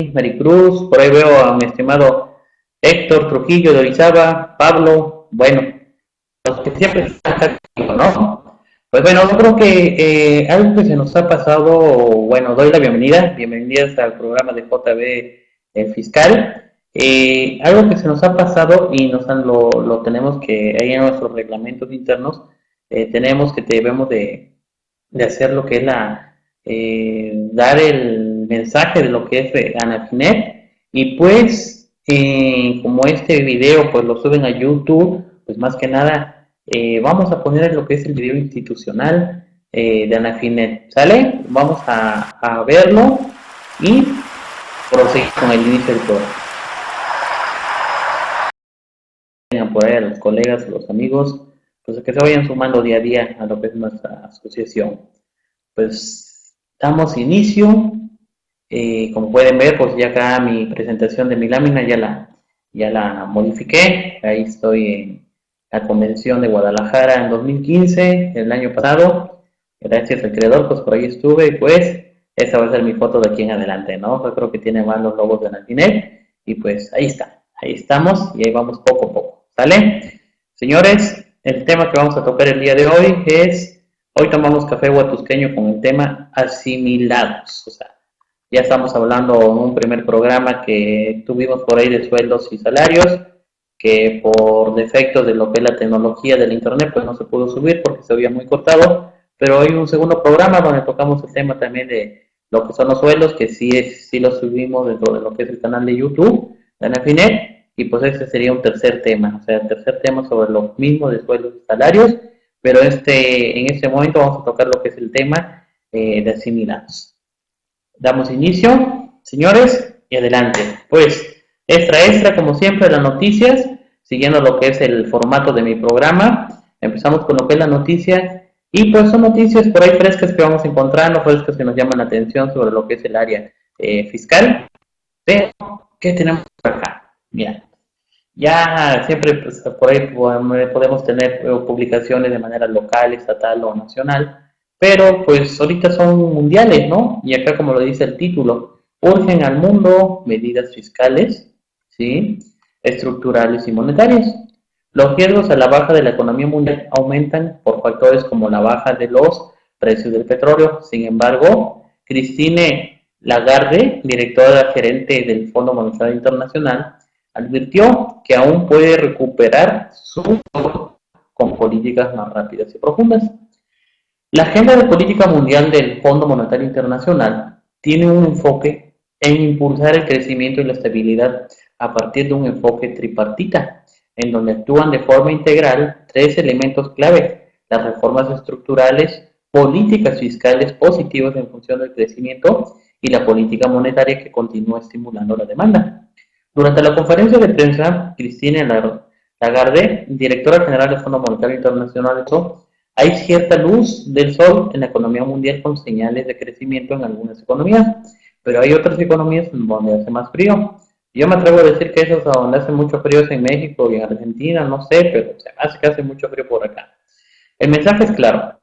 Maricruz, por ahí veo a mi estimado Héctor Trujillo de Orizaba, Pablo, bueno, los que siempre están acá conmigo, ¿no? Pues bueno, yo creo que algo que se nos ha pasado, bueno, doy la bienvenida, bienvenidas al programa de JB Fiscal. Algo que se nos ha pasado y lo tenemos que, ahí en nuestros reglamentos internos, tenemos que debemos de hacer lo que es dar el mensaje de lo que es Anafinet y pues como este video pues lo suben a YouTube, pues más que nada vamos a poner lo que es el video institucional de Anafinet, ¿sale? Vamos a verlo y proseguir con el inicio del programa. Tengan por ahí a los colegas, a los amigos, pues que se vayan sumando día a día a lo que es nuestra asociación. Pues damos inicio. Como pueden ver, pues ya acá mi presentación de mi lámina ya la modifiqué. Ahí estoy en la convención de Guadalajara en 2015, el año pasado. Gracias al creador, pues por ahí estuve y pues esta va a ser mi foto de aquí en adelante, ¿no? Yo creo que tiene más los logos de Anafinet y pues ahí está, ahí estamos y ahí vamos poco a poco, ¿sale? Señores, el tema que vamos a tocar el día de hoy es, hoy tomamos café huatusqueño con el tema asimilados, o sea, ya estamos hablando en un primer programa que tuvimos por ahí de sueldos y salarios, que por defectos de lo que es la tecnología del internet, pues no se pudo subir porque se había muy cortado, pero hay un segundo programa donde tocamos el tema también de lo que son los sueldos, que sí lo subimos dentro de lo que es el canal de YouTube, de Anafinet, y pues ese sería un tercer tema, o sea, el tercer tema sobre lo mismo de sueldos y salarios, pero en este momento vamos a tocar lo que es el tema de asimilados. Damos inicio, señores, y adelante. Pues, extra, como siempre, las noticias, siguiendo lo que es el formato de mi programa. Empezamos con lo que es la noticia, y pues son noticias por ahí frescas que vamos encontrando, frescas que nos llaman la atención sobre lo que es el área fiscal. Pero, ¿qué tenemos por acá? Mira, ya siempre pues, por ahí podemos tener publicaciones de manera local, estatal o nacional, pero pues ahorita son mundiales, ¿no? Y acá como lo dice el título, urgen al mundo medidas fiscales, ¿sí? Estructurales y monetarias. Los riesgos a la baja de la economía mundial aumentan por factores como la baja de los precios del petróleo. Sin embargo, Christine Lagarde, directora gerente del Fondo Monetario Internacional, advirtió que aún puede recuperar su con políticas más rápidas y profundas. La agenda de política mundial del Fondo Monetario Internacional tiene un enfoque en impulsar el crecimiento y la estabilidad a partir de un enfoque tripartita, en donde actúan de forma integral tres elementos clave: las reformas estructurales, políticas fiscales positivas en función del crecimiento y la política monetaria que continúa estimulando la demanda. Durante la conferencia de prensa, Christine Lagarde, directora general del Fondo Monetario Internacional, dijo: hay cierta luz del sol en la economía mundial con señales de crecimiento en algunas economías, pero hay otras economías donde hace más frío. Yo me atrevo a decir que esos donde hace mucho frío es en México y en Argentina, no sé, pero se hace que hace mucho frío por acá. El mensaje es claro: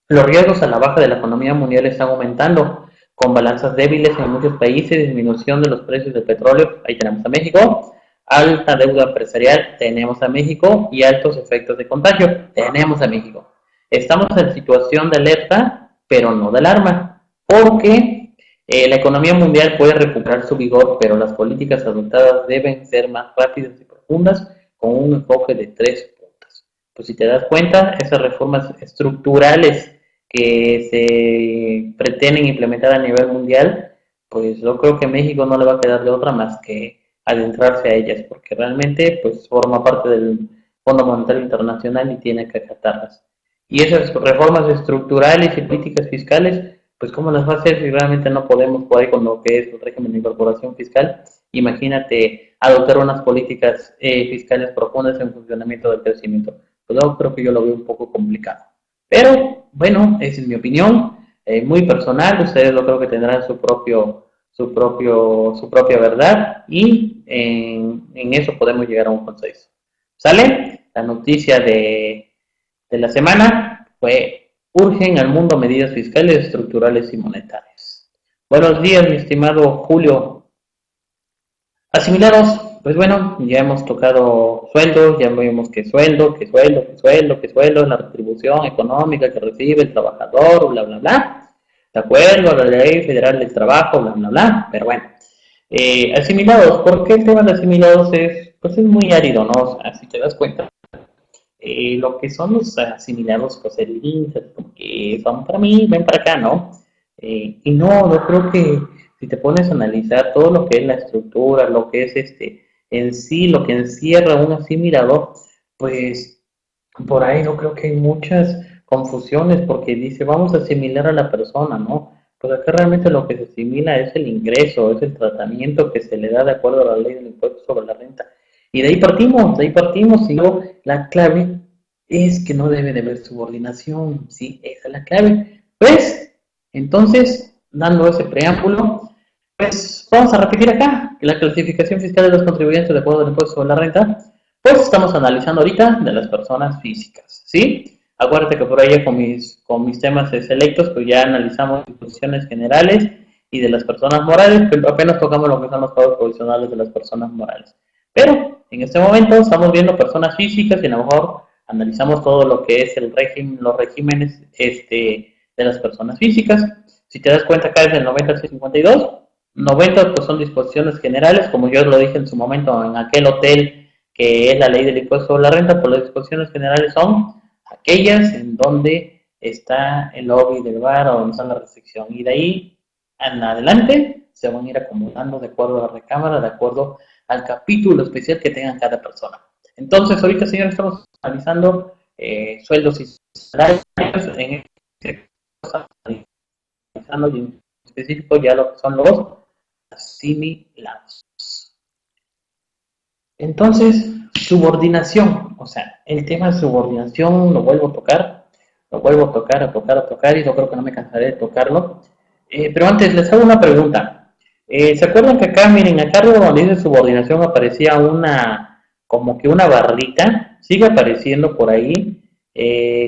los riesgos a la baja de la economía mundial están aumentando, con balanzas débiles en muchos países, disminución de los precios del petróleo, ahí tenemos a México, alta deuda empresarial, tenemos a México, y altos efectos de contagio, tenemos a México. Estamos en situación de alerta, pero no de alarma, porque la economía mundial puede recuperar su vigor, pero las políticas adoptadas deben ser más rápidas y profundas, con un enfoque de tres puntos. Pues si te das cuenta, esas reformas estructurales que se pretenden implementar a nivel mundial, pues yo creo que México no le va a quedar de otra más que adentrarse a ellas, porque realmente pues forma parte del Fondo Monetario Internacional y tiene que acatarlas. Y esas reformas estructurales y políticas fiscales, pues cómo las va a hacer si realmente no podemos por ahí con lo que es el régimen de incorporación fiscal. Imagínate adoptar unas políticas fiscales profundas en funcionamiento del crecimiento. Pues yo creo que yo lo veo un poco complicado. Pero bueno, esa es mi opinión, muy personal. Ustedes lo creo que tendrán su propia verdad y en eso podemos llegar a un consenso. ¿Sale? La noticia de la semana fue: urgen al mundo medidas fiscales, estructurales y monetarias. Buenos días, mi estimado Julio. Asimilados, pues bueno, ya hemos tocado sueldos, ya vimos qué sueldo, la retribución económica que recibe el trabajador, bla, bla, bla, de acuerdo a la ley federal del trabajo, bla, bla, bla, pero bueno. Asimilados, ¿por qué el tema de asimilados pues es muy árido, ¿no? O sea, si te das cuenta, lo que son los asimilados, pues el link, como que son para mí, ven para acá, ¿no? Y no, yo creo que si te pones a analizar todo lo que es la estructura, lo que es en sí, lo que encierra un asimilador, pues por ahí no creo que hay muchas confusiones porque dice, vamos a asimilar a la persona, ¿no? Pues acá realmente lo que se asimila es el ingreso, es el tratamiento que se le da de acuerdo a la ley del impuesto sobre la renta. Y de ahí partimos, y luego la clave es que no debe de haber subordinación, ¿sí? Esa es la clave. Pues, entonces, dando ese preámbulo, pues vamos a repetir acá que la clasificación fiscal de los contribuyentes de acuerdo al impuesto sobre la renta, pues estamos analizando ahorita de las personas físicas, ¿sí? Acuérdate que por ahí con mis temas selectos, pues ya analizamos disposiciones generales y de las personas morales, pero apenas tocamos lo que son los pagos provisionales de las personas morales. Pero en este momento estamos viendo personas físicas y a lo mejor analizamos todo lo que es el régimen, los regímenes de las personas físicas. Si te das cuenta, acá es del 90 al 52. 90 pues son disposiciones generales, como yo lo dije en su momento en aquel hotel que es la ley del impuesto sobre la renta, pues las disposiciones generales son aquellas en donde está el lobby del bar o donde está la restricción. Y de ahí en adelante se van a ir acomodando de acuerdo a la recámara, de acuerdo al capítulo especial que tenga cada persona. Entonces, ahorita, señores, estamos analizando sueldos y salarios en este analizando y en específico ya lo que son los asimilados. Entonces, subordinación, o sea, el tema de subordinación lo vuelvo a tocar, a tocar y yo creo que no me cansaré de tocarlo. Pero antes les hago una pregunta. ¿Se acuerdan que acá, miren, acá arriba donde dice subordinación aparecía como que una barrita? Sigue apareciendo por ahí.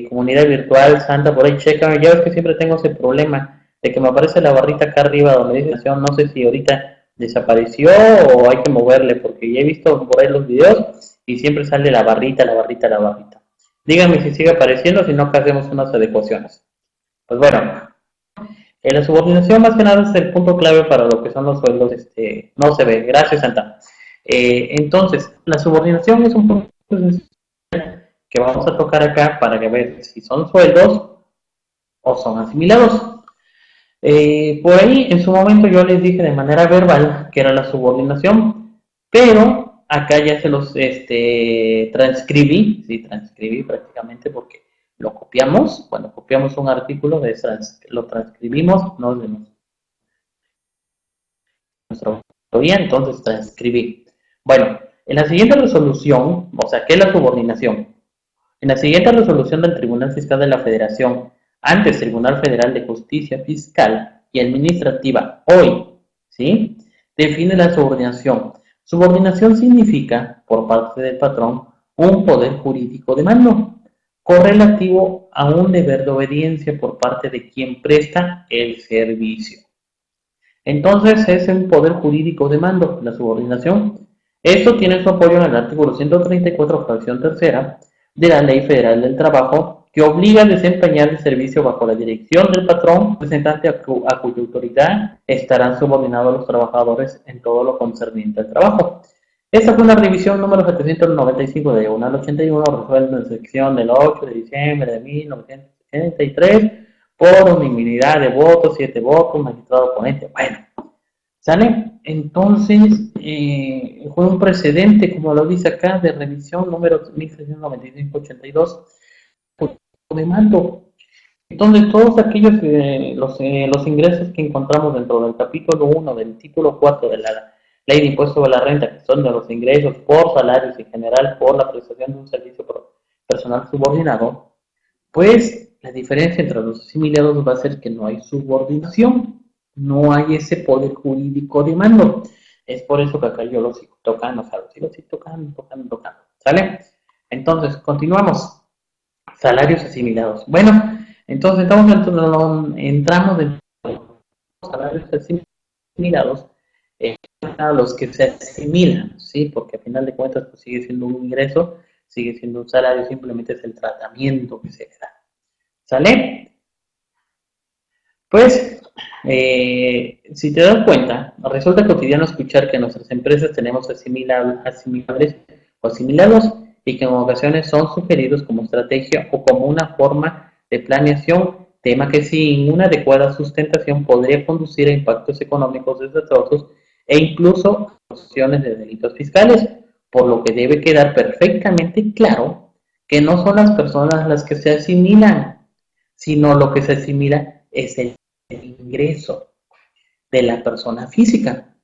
Comunidad virtual, Santa, por ahí checa. Ya ves que siempre tengo ese problema de que me aparece la barrita acá arriba donde dice nación. No sé si ahorita desapareció o hay que moverle, porque ya he visto por ahí los videos y siempre sale la barrita, la barrita, la barrita. Díganme si sigue apareciendo, si no, que hacemos unas adecuaciones. Pues bueno, en la subordinación más que nada es el punto clave para lo que son los sueldos, no se ve, gracias Santa. Entonces, la subordinación es un punto que vamos a tocar acá para que ver si son sueldos o son asimilados. Por ahí en su momento yo les dije de manera verbal que era la subordinación, pero acá ya se los transcribí, sí, transcribí prácticamente porque lo copiamos, cuando copiamos un artículo lo transcribimos, no de nuestra autoría, entonces transcribí. Bueno, en la siguiente resolución, o sea, ¿qué es la subordinación? En la siguiente resolución del Tribunal Fiscal de la Federación, antes Tribunal Federal de Justicia Fiscal y Administrativa, hoy, ¿sí? Define la subordinación. Subordinación significa, por parte del patrón, un poder jurídico de mando, correlativo a un deber de obediencia por parte de quien presta el servicio. Entonces es un poder jurídico de mando, la subordinación. Esto tiene su apoyo en el artículo 134, fracción tercera, de la Ley Federal del Trabajo, que obliga a desempeñar el servicio bajo la dirección del patrón, representante a cuya autoridad estarán subordinados los trabajadores en todo lo concerniente al trabajo. Esta fue una revisión número 795 de diagonal 81, resuelta en sección del 8 de diciembre de 1983, por unanimidad de votos, 7 votos, magistrado ponente. Bueno, ¿sale? Entonces, fue un precedente, como lo dice acá, de revisión número 1695-82 de mando. Entonces, todos aquellos, los ingresos que encontramos dentro del capítulo 1 del título 4 de la Ley de Impuesto sobre la Renta, que son de los ingresos por salarios en general por la prestación de un servicio personal subordinado, pues la diferencia entre los asimilados va a ser que no hay subordinación, no hay ese poder jurídico de mando. Es por eso que acá yo lo sigo tocando, o sea, lo sigo tocando, ¿sale? Entonces, continuamos. Salarios asimilados. Bueno, entonces entramos en los salarios asimilados. a los que se asimilan, ¿sí? Porque al final de cuentas pues, sigue siendo un ingreso, sigue siendo un salario, simplemente es el tratamiento que se le da. ¿Sale? Pues, si te das cuenta, resulta cotidiano escuchar que en nuestras empresas tenemos asimilables o asimilados y que en ocasiones son sugeridos como estrategia o como una forma de planeación, tema que sin una adecuada sustentación podría conducir a impactos económicos desastrosos e incluso a acciones de delitos fiscales, por lo que debe quedar perfectamente claro que no son las personas las que se asimilan, sino lo que se asimila es el ingreso de la persona física,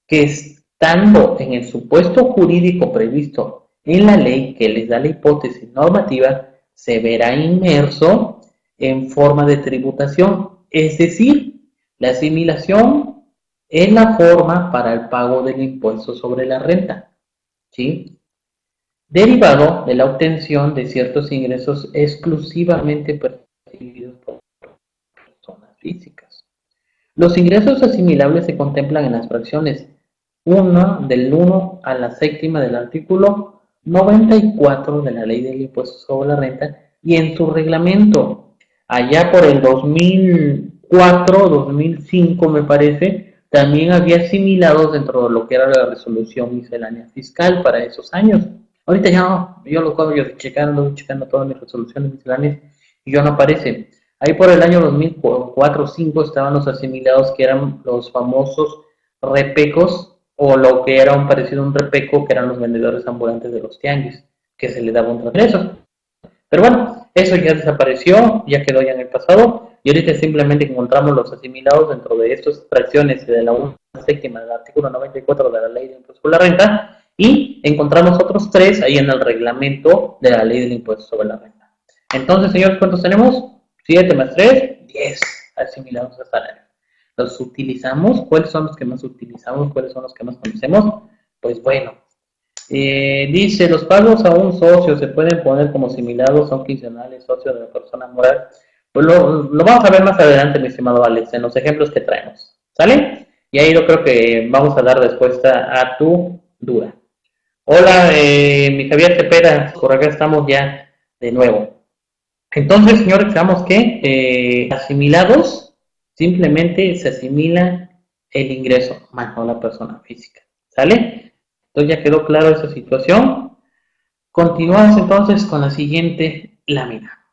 que estando en el supuesto jurídico previsto en la ley que les da la hipótesis normativa, se verá inmerso en forma de tributación, es decir, la asimilación es la forma para el pago del impuesto sobre la renta, ¿sí? Derivado de la obtención de ciertos ingresos exclusivamente percibidos por personas físicas. Los ingresos asimilables se contemplan en las fracciones 1 del 1 a la séptima del artículo 94 de la Ley del Impuesto sobre la Renta y en su reglamento. Allá por el 2004, 2005 me parece, también había asimilados dentro de lo que era la resolución miscelánea fiscal para esos años. Ahorita ya no, yo lo acabo de checar, lo voy checando todas mis resoluciones misceláneas y ya no aparece. Ahí por el año 2004 o 2005 estaban los asimilados que eran los famosos repecos o lo que era un parecido a un repeco que eran los vendedores ambulantes de los tianguis, que se le daba un ingreso. Pero bueno, eso ya desapareció, ya quedó ya en el pasado y ahorita simplemente encontramos los asimilados dentro de estas fracciones de la 1/7 del artículo 94 de la Ley de Impuesto sobre la Renta y encontramos otros tres ahí en el reglamento de la Ley del Impuesto sobre la Renta. Entonces, señores, ¿cuántos tenemos? 7 más 3, 10 asimilados a salario. ¿Los utilizamos? ¿Cuáles son los que más utilizamos? ¿Cuáles son los que más conocemos? Pues bueno, dice, los pagos a un socio se pueden poner como asimilados, son quincenales, socio de la persona moral. Pues lo vamos a ver más adelante, mi estimado Alex, en los ejemplos que traemos. ¿Sale? Y ahí yo creo que vamos a dar respuesta a tu duda. Hola, mi Javier Cepeda, por acá estamos ya de nuevo. Entonces, señores, digamos que asimilados simplemente se asimila el ingreso, más no la persona física. ¿Sale? Entonces ya quedó claro esa situación. Continuamos entonces con la siguiente lámina.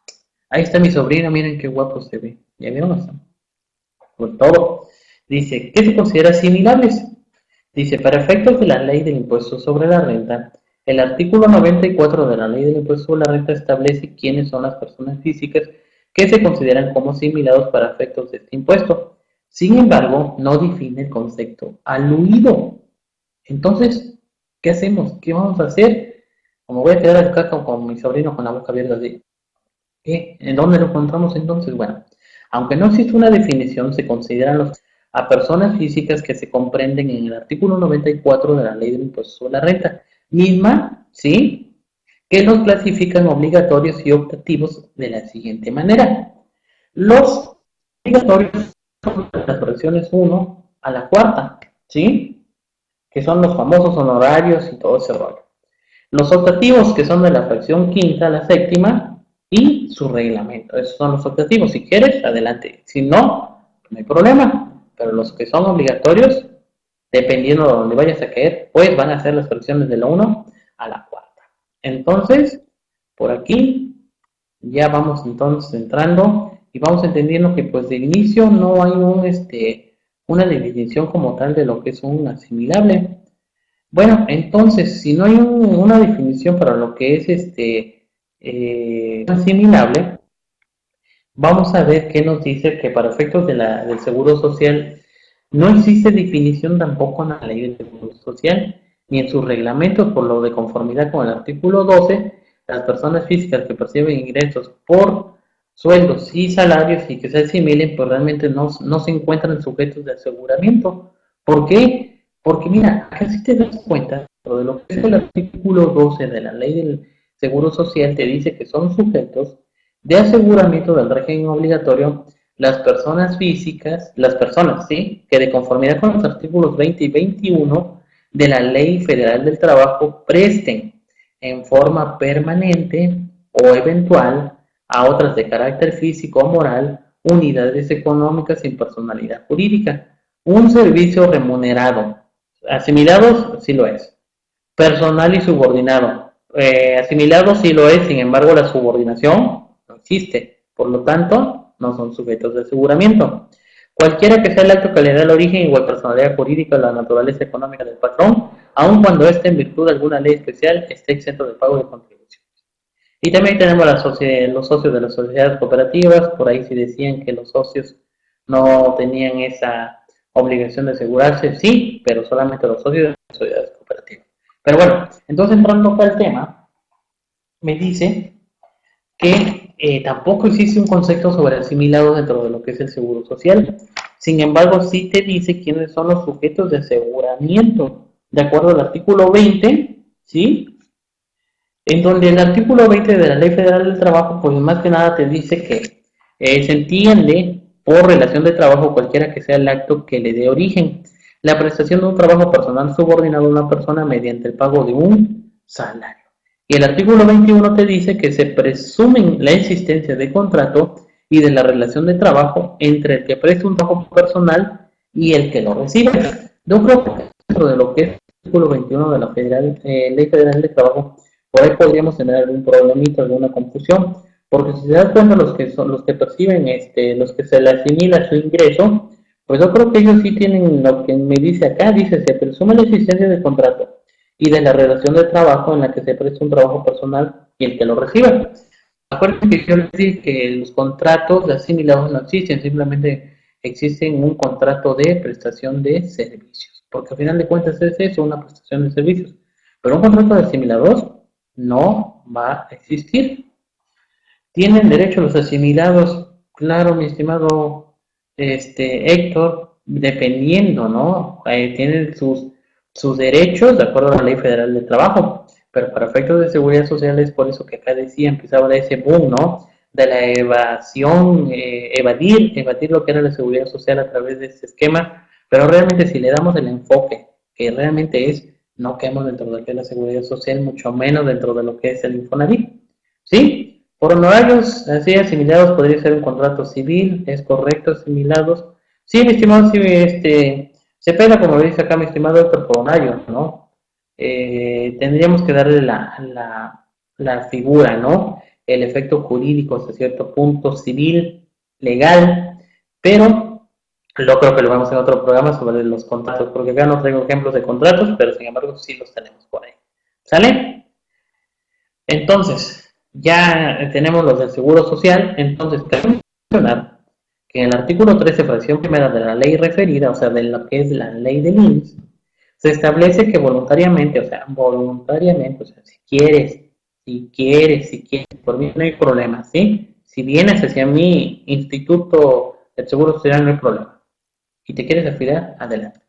Ahí está mi sobrino, miren qué guapo se ve. ¿Ya vieron eso? Con todo. Dice, ¿qué se considera asimilables? Dice, para efectos de la Ley del Impuesto sobre la Renta, el artículo 94 de la Ley del Impuesto sobre la Renta establece quiénes son las personas físicas que se consideran como asimilados para efectos de este impuesto. Sin embargo, no define el concepto aluido. Entonces, ¿qué hacemos? ¿Qué vamos a hacer? Como voy a quedar acá con mi sobrino con la boca abierta así. ¿Qué? ¿En dónde lo encontramos entonces? Bueno, aunque no existe una definición, se consideran a personas físicas que se comprenden en el artículo 94 de la Ley del Impuesto sobre la Renta, misma, ¿sí?, que los clasifican obligatorios y optativos de la siguiente manera. Los obligatorios son las fracciones 1 a la cuarta, ¿sí?, que son los famosos honorarios y todo ese rollo. Los optativos, que son de la fracción quinta a la séptima, y su reglamento. Esos son los optativos. Si quieres, adelante. Si no, no hay problema. Pero los que son obligatorios, dependiendo de donde vayas a caer, pues van a ser las fracciones de la 1 a la cuarta. Entonces, por aquí ya vamos entonces entrando y vamos entendiendo que pues de inicio no hay una definición como tal de lo que es un asimilable. Bueno, entonces, si no hay una definición para lo que es asimilable, vamos a ver qué nos dice que para efectos del Seguro Social no existe definición tampoco en la Ley del Seguro Social ni en sus reglamentos, por lo de conformidad con el artículo 12, las personas físicas que perciben ingresos por sueldos y salarios y que se asimilen, pues realmente no se encuentran sujetos de aseguramiento. ¿Por qué? Porque mira, acá si te das cuenta de lo que es el artículo 12 de la Ley del Seguro Social, te dice que son sujetos de aseguramiento del régimen obligatorio las personas físicas, las personas, ¿sí? Que de conformidad con los artículos 20 y 21 de la Ley Federal del Trabajo presten en forma permanente o eventual a otras de carácter físico o moral, unidades económicas sin personalidad jurídica, un servicio remunerado. Asimilados, sí lo es. Personal y subordinado. Asimilado sí lo es, sin embargo la subordinación no existe. Por lo tanto, no son sujetos de aseguramiento. Cualquiera que sea el acto que le dé el origen, igual personalidad jurídica o la naturaleza económica del patrón, aun cuando éste en virtud de alguna ley especial esté exento de pago de contribución. Y también tenemos los socios de las sociedades cooperativas, por ahí sí decían que los socios no tenían esa obligación de asegurarse, sí, pero solamente los socios de las sociedades cooperativas. Pero bueno, entonces entrando acá al tema, me dice que tampoco existe un concepto sobre asimilado dentro de lo que es el seguro social. Sin embargo, sí te dice quiénes son los sujetos de aseguramiento. De acuerdo al artículo 20, ¿sí? En donde el artículo 20 de la Ley Federal del Trabajo, pues más que nada te dice que se entiende por relación de trabajo cualquiera que sea el acto que le dé origen, la prestación de un trabajo personal subordinado a una persona mediante el pago de un salario. Y el artículo 21 te dice que se presume la existencia de contrato y de la relación de trabajo entre el que presta un trabajo personal y el que lo recibe. Yo creo que dentro de lo que es el artículo 21 de la Ley Federal de Trabajo, por ahí podríamos tener algún problemita, alguna confusión, porque si se dan cuenta los que perciben, los que se les asimila su ingreso, pues yo creo que ellos sí tienen lo que me dice acá, dice, se presume la existencia de contrato y de la relación de trabajo en la que se presta un trabajo personal y el que lo recibe. Acuérdense que yo les dije que los contratos asimilados no existen, simplemente existen un contrato de prestación de servicios, porque al final de cuentas es eso, una prestación de servicios. Pero un contrato de asimilados no va a existir. ¿Tienen derecho los asimilados? Claro, mi estimado Héctor, dependiendo, ¿no? Tienen sus derechos de acuerdo a la Ley Federal del Trabajo, pero para efectos de seguridad social es por eso que acá decía, empezaba de ese boom, ¿no? De la evasión, evadir lo que era la seguridad social a través de ese esquema, pero realmente si le damos el enfoque que realmente es, no quedamos dentro de lo que es la seguridad social, mucho menos dentro de lo que es el Infonavit, ¿sí? Por honorarios así asimilados podría ser un contrato civil, es correcto, asimilados. Sí, mi estimado, sí, se pega, como dice acá mi estimado Héctor, por honorario, ¿no? Tendríamos que darle la figura, ¿no? El efecto jurídico hasta cierto punto, civil, legal, pero lo creo que lo vamos a hacer en otro programa sobre los contratos, porque acá no traigo ejemplos de contratos, pero sin embargo sí los tenemos por ahí. ¿Sale? Entonces, ya tenemos los del Seguro Social, entonces cabe mencionar que en el artículo 13, fracción primera de la ley referida, o sea, de lo que es la ley del IMSS, se establece que voluntariamente, o sea, si quieres, por mí no hay problema, ¿sí? Si vienes hacia mi instituto del Seguro Social no hay problema. Y te quieres afiliar, adelante.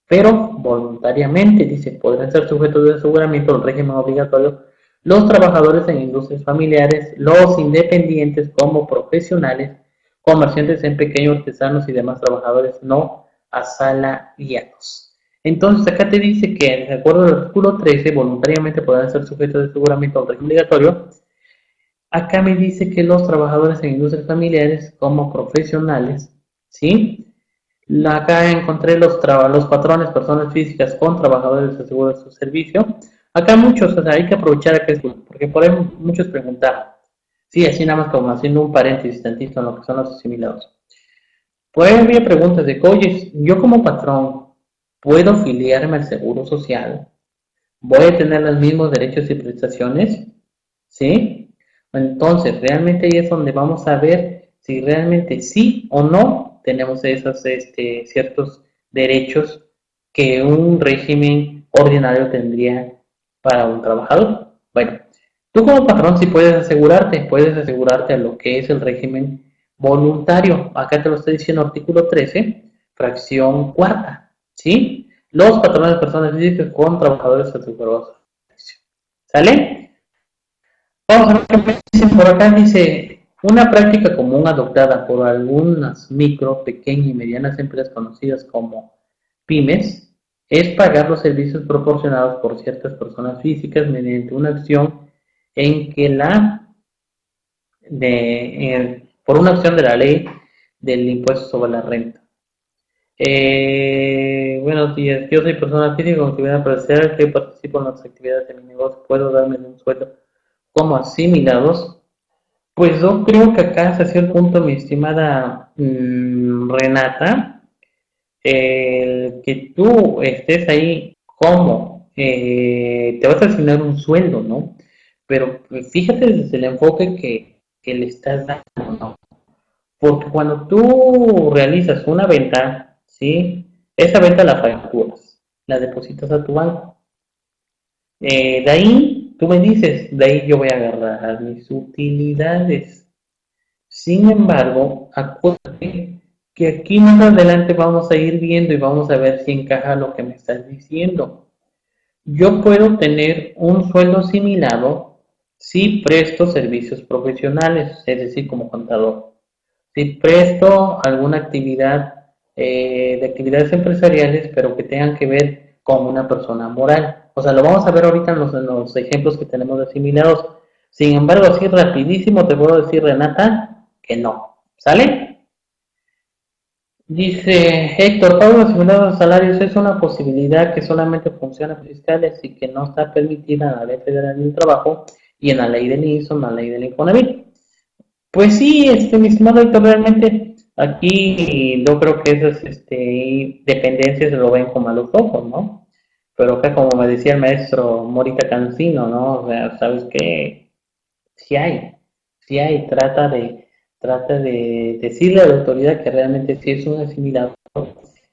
Pero voluntariamente, dice, podrán ser sujetos de aseguramiento al régimen obligatorio los trabajadores en industrias familiares, los independientes como profesionales, comerciantes en pequeños, artesanos y demás trabajadores no asalariados. Entonces acá te dice que, de acuerdo al artículo 13, voluntariamente podrán ser sujetos de aseguramiento al régimen obligatorio. Acá me dice que los trabajadores en industrias familiares como profesionales, ¿sí? Acá encontré los patrones, personas físicas con trabajadores de seguro de su servicio. Acá muchos, o sea, hay que aprovechar acá, porque por ahí muchos preguntaron. Sí, así nada más como haciendo un paréntesis tantito en lo que son los asimilados. Por ahí había preguntas de que, oye, yo como patrón, ¿puedo afiliarme al seguro social? ¿Voy a tener los mismos derechos y prestaciones? ¿Sí? Entonces, realmente ahí es donde vamos a ver si realmente sí o no tenemos esos ciertos derechos que un régimen ordinario tendría para un trabajador. Bueno, tú como patrón sí puedes asegurarte a lo que es el régimen voluntario. Acá te lo estoy diciendo artículo 13, fracción cuarta, ¿sí? Los patrones de personas físicas con trabajadores asegurados. ¿Sale? Vamos a ver qué me dicen por acá. Dice, Una práctica común adoptada por algunas micro, pequeñas y medianas empresas conocidas como pymes es pagar los servicios proporcionados por ciertas personas físicas mediante una acción en que por una acción de la ley del impuesto sobre la renta. Buenos días, yo soy persona física con actividad empresarial que participo en las actividades de mi negocio. ¿Puedo darme un sueldo como asimilados? Pues yo creo que acá hasta cierto punto, mi estimada Renata, el que tú estés ahí como te vas a asignar un sueldo, ¿no? Pero pues, fíjate desde el enfoque que le estás dando, ¿no? Porque cuando tú realizas una venta, ¿sí? Esa venta la facturas, la depositas a tu banco. De ahí, tú me dices, de ahí yo voy a agarrar mis utilidades. Sin embargo, acuérdate que aquí más adelante vamos a ir viendo y vamos a ver si encaja lo que me estás diciendo. Yo puedo tener un sueldo asimilado si presto servicios profesionales, es decir, como contador. Si presto alguna actividad de actividades empresariales, pero que tengan que ver con una persona moral. O sea, lo vamos a ver ahorita en los ejemplos que tenemos de asimilados. Sin embargo, así rapidísimo te puedo decir, Renata, que no. ¿Sale? Dice Héctor, pago asimilado a salarios es una posibilidad que solamente funciona en fiscales y que no está permitida en la Ley Federal del Trabajo y en la ley del INSS, en la ley del Infonavit. Pues sí, mi estimado Héctor, realmente aquí yo creo que esas dependencias lo ven con malos ojos, ¿no? Pero acá, como me decía el maestro Morita Cancino, ¿no? O sea, ¿sabes qué? Sí hay, trata de decirle a la autoridad que realmente sí es un asimilado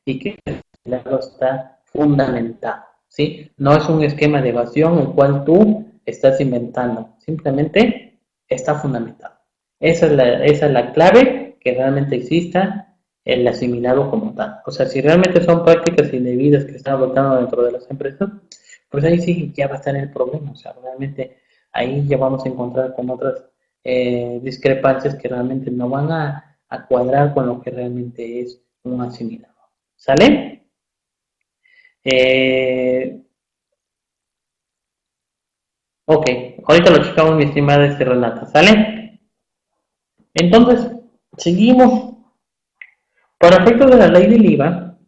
y que el asimilado está fundamentado, ¿sí? No es un esquema de evasión el cual tú estás inventando, simplemente está fundamentado. Esa es la clave que realmente exista el asimilado como tal. O sea, si realmente son prácticas indebidas que están adoptando dentro de las empresas, pues ahí sí ya va a estar el problema. O sea, realmente ahí ya vamos a encontrar con otras discrepancias que realmente no van a cuadrar con lo que realmente es un asimilado. ¿Sale? Eh, ok, ahorita lo checamos, mi estimada Renata. ¿Sale? Entonces, seguimos. Para efectos de la ley del IVA,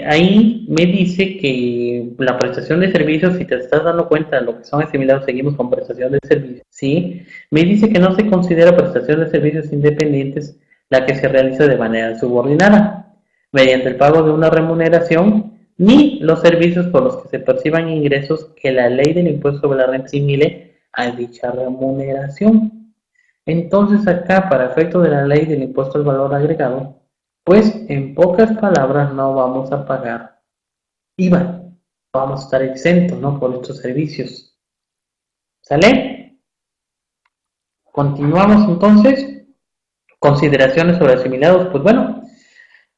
ahí me dice que la prestación de servicios, si te estás dando cuenta de lo que son asimilados, seguimos con prestación de servicios, ¿sí? Me dice que no se considera prestación de servicios independientes la que se realiza de manera subordinada, mediante el pago de una remuneración, ni los servicios por los que se perciban ingresos que la ley del impuesto sobre la renta asimile a dicha remuneración. Entonces acá, para efecto de la ley del impuesto al valor agregado, pues en pocas palabras no vamos a pagar IVA, vamos a estar exentos, ¿no? Por estos servicios. ¿Sale? Continuamos entonces. Consideraciones sobre asimilados, pues bueno,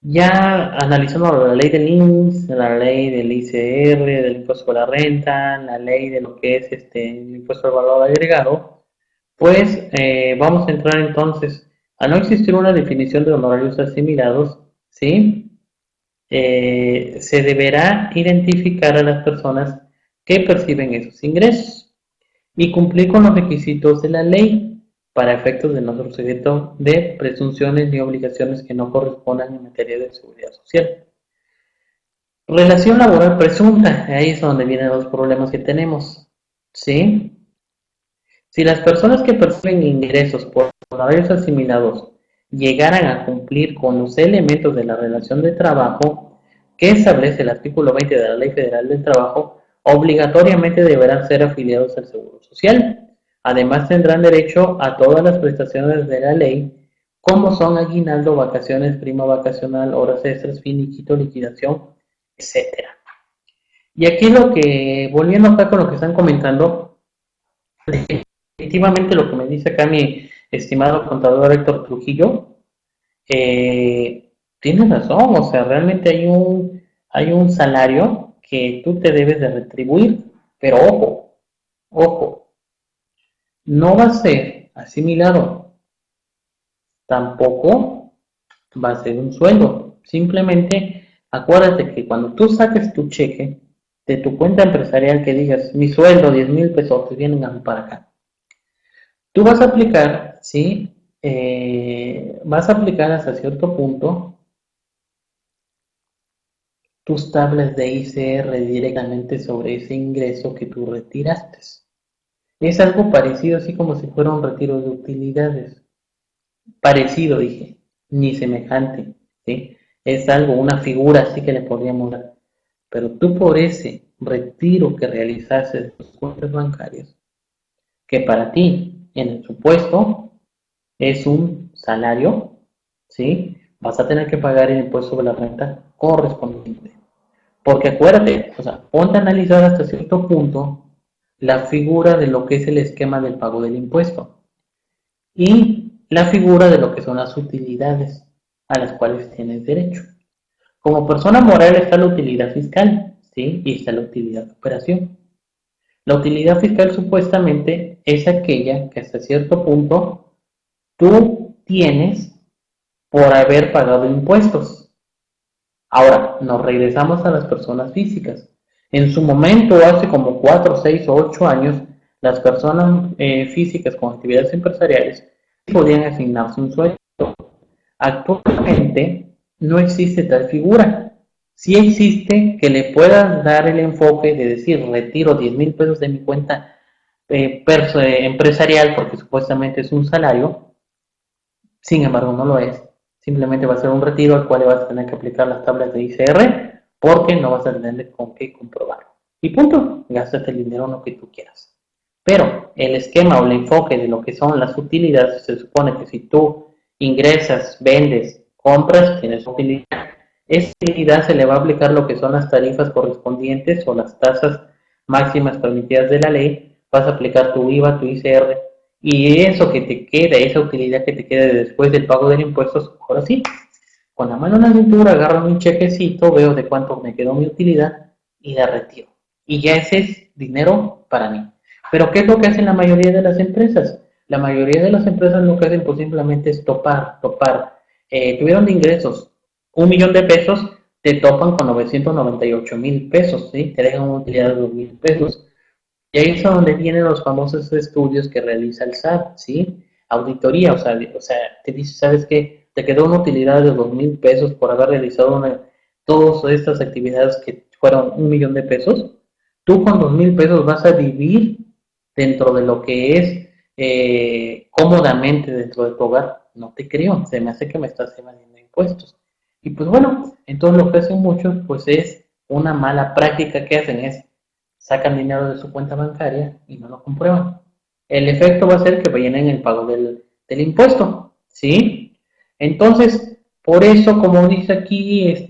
ya analizando la ley del INSS, la ley del ICR, del impuesto a la renta, la ley de lo que es el impuesto al valor agregado, pues vamos a entrar entonces, a no existir una definición de honorarios asimilados, ¿sí? Se deberá identificar a las personas que perciben esos ingresos y cumplir con los requisitos de la ley para efectos de no ser sujeto de presunciones ni obligaciones que no correspondan en materia de seguridad social. Relación laboral presunta, ahí es donde vienen los problemas que tenemos, ¿sí? Si las personas que perciben ingresos por horarios asimilados llegaran a cumplir con los elementos de la relación de trabajo que establece el artículo 20 de la Ley Federal del Trabajo, obligatoriamente deberán ser afiliados al Seguro Social. Además, tendrán derecho a todas las prestaciones de la ley, como son aguinaldo, vacaciones, prima vacacional, horas extras, finiquito, liquidación, etcétera. Y aquí volviendo acá con lo que están comentando, definitivamente lo que me dice acá mi estimado contador Héctor Trujillo, tienes razón, o sea, realmente hay un salario que tú te debes de retribuir, pero ojo, no va a ser asimilado. Tampoco va a ser un sueldo. Simplemente acuérdate que cuando tú saques tu cheque de tu cuenta empresarial que digas, mi sueldo, 10,000 pesos, te vienen para acá. Tú vas a aplicar, ¿sí? Vas a aplicar hasta cierto punto tus tablas de ICR directamente sobre ese ingreso que tú retiraste. Es algo parecido, así como si fuera un retiro de utilidades. Parecido, dije, ni semejante, ¿sí? Es algo, una figura así que le podríamos dar. Pero tú por ese retiro que realizaste de tus cuentas bancarias, que para ti, en el supuesto, es un salario, ¿sí? Vas a tener que pagar el impuesto sobre la renta correspondiente. Porque acuérdate, o sea, ponte a analizar hasta cierto punto la figura de lo que es el esquema del pago del impuesto y la figura de lo que son las utilidades a las cuales tienes derecho. Como persona moral está la utilidad fiscal, ¿sí? Y está la utilidad de operación. La utilidad fiscal supuestamente es aquella que hasta cierto punto tú tienes por haber pagado impuestos. Ahora, nos regresamos a las personas físicas. En su momento, hace como 4, 6 o 8 años, las personas físicas con actividades empresariales podían asignarse un sueldo. Actualmente no existe tal figura. Sí existe que le puedas dar el enfoque de decir, retiro 10,000 pesos de mi cuenta empresarial porque supuestamente es un salario, sin embargo no lo es. Simplemente va a ser un retiro al cual le vas a tener que aplicar las tablas de ICR porque no vas a tener con qué comprobarlo. Y punto, gástate el dinero en lo que tú quieras. Pero el esquema o el enfoque de lo que son las utilidades, se supone que si tú ingresas, vendes, compras, tienes utilidad. Esa utilidad se le va a aplicar lo que son las tarifas correspondientes o las tasas máximas permitidas de la ley. Vas a aplicar tu IVA, tu ICR, y eso que te queda, esa utilidad que te queda después del pago de impuestos, ahora sí, con la mano en la cintura agarro mi chequecito, veo de cuánto me quedó mi utilidad y la retiro. Y ya ese es dinero para mí. Pero ¿qué es lo que hacen la mayoría de las empresas? La mayoría de las empresas lo que hacen pues simplemente es topar. Tuvieron de ingresos 1,000,000 de pesos, te topan con 998,000 pesos, ¿sí? Te dejan una utilidad de 2,000 pesos. Y ahí es a donde vienen los famosos estudios que realiza el SAT, ¿sí? Auditoría, o sea, te dice, ¿sabes qué? Te quedó una utilidad de 2,000 pesos por haber realizado todas estas actividades que fueron 1,000,000 de pesos. Tú con 2,000 pesos vas a vivir dentro de lo que es cómodamente dentro de tu hogar. No te creo, se me hace que me estás evadiendo impuestos. Y pues bueno, entonces lo que hacen muchos, pues es una mala práctica que hacen es sacan dinero de su cuenta bancaria y no lo comprueban. El efecto va a ser que vayan en el pago del impuesto, ¿sí? Entonces, por eso, como dice aquí,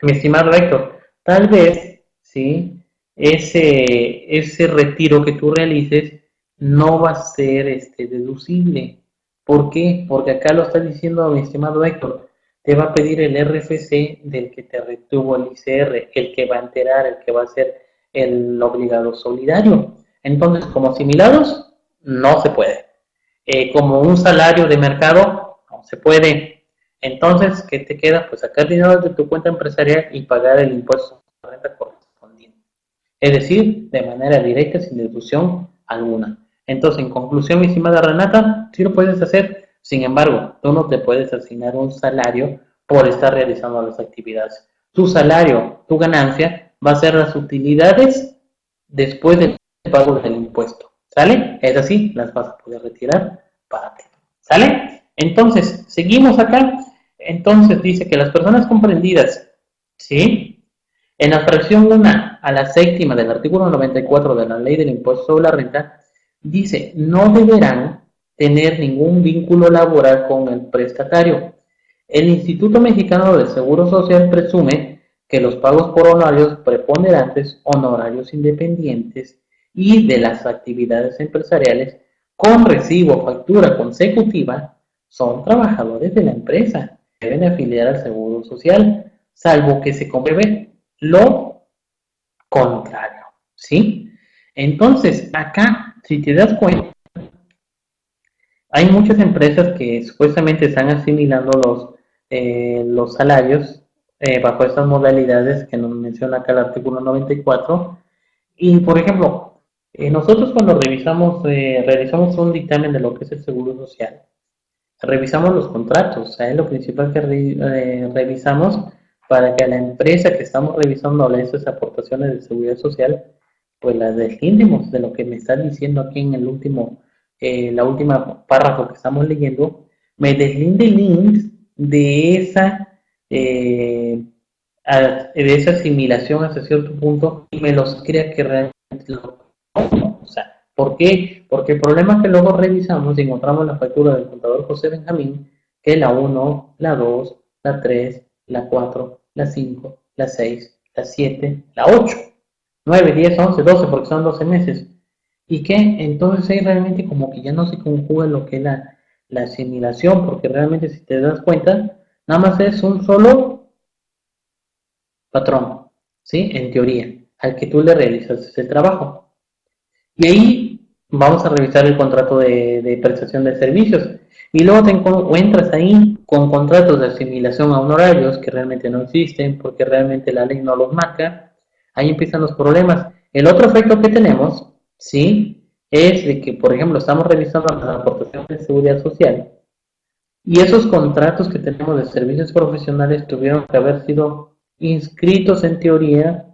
mi estimado Héctor, tal vez, ¿sí? Ese retiro que tú realices no va a ser deducible. ¿Por qué? Porque acá lo está diciendo mi estimado Héctor. Te va a pedir el RFC del que te retuvo el ICR, el que va a enterar, el que va a ser el obligado solidario. Entonces, como asimilados, no se puede. Como un salario de mercado, no se puede. Entonces, ¿qué te queda? Pues sacar dinero de tu cuenta empresarial y pagar el impuesto de renta correspondiente. Es decir, de manera directa, sin deducción alguna. Entonces, en conclusión, mi estimada Renata, sí lo puedes hacer. Sin embargo, tú no te puedes asignar un salario por estar realizando las actividades. Tu salario, tu ganancia, va a ser las utilidades después del pago del impuesto. ¿Sale? Es así, las vas a poder retirar para ti. ¿Sale? Entonces, seguimos acá. Entonces dice que las personas comprendidas, ¿sí? En la fracción 1 a la séptima del artículo 94 de la Ley del Impuesto sobre la Renta, dice, no deberán tener ningún vínculo laboral con el prestatario. El Instituto Mexicano del Seguro Social presume que los pagos por honorarios preponderantes, honorarios independientes y de las actividades empresariales con recibo o factura consecutiva son trabajadores de la empresa. Deben afiliar al Seguro Social, salvo que se compruebe lo contrario, ¿sí? Entonces, acá si te das cuenta, hay muchas empresas que supuestamente están asimilando los salarios bajo estas modalidades que nos menciona acá el artículo 94. Y, por ejemplo, nosotros cuando realizamos un dictamen de lo que es el Seguro Social, revisamos los contratos, es lo principal que revisamos para que a la empresa que estamos revisando esas aportaciones de seguridad social, pues las deslindemos de lo que me está diciendo aquí en el último, la última párrafo que estamos leyendo, me deslinde links eh, de esa asimilación hasta cierto punto y me los crea que realmente lo. O sea, ¿por qué? Porque el problema es que luego revisamos y encontramos la factura del contador José Benjamín, que es la 1, la 2, la 3, la 4, la 5, la 6, la 7, la 8, 9, 10, 11, 12, porque son 12 meses. Y que entonces ahí realmente como que ya no se conjuga lo que es la asimilación, porque realmente si te das cuenta, nada más es un solo patrón, ¿sí? En teoría, al que tú le realizas ese trabajo. Y ahí vamos a revisar el contrato de prestación de servicios. Y luego te encuentras ahí con contratos de asimilación a honorarios que realmente no existen porque realmente la ley no los marca. Ahí empiezan los problemas. El otro efecto que tenemos, ¿sí? Es de que, por ejemplo, estamos revisando las aportaciones de seguridad social y esos contratos que tenemos de servicios profesionales tuvieron que haber sido inscritos en teoría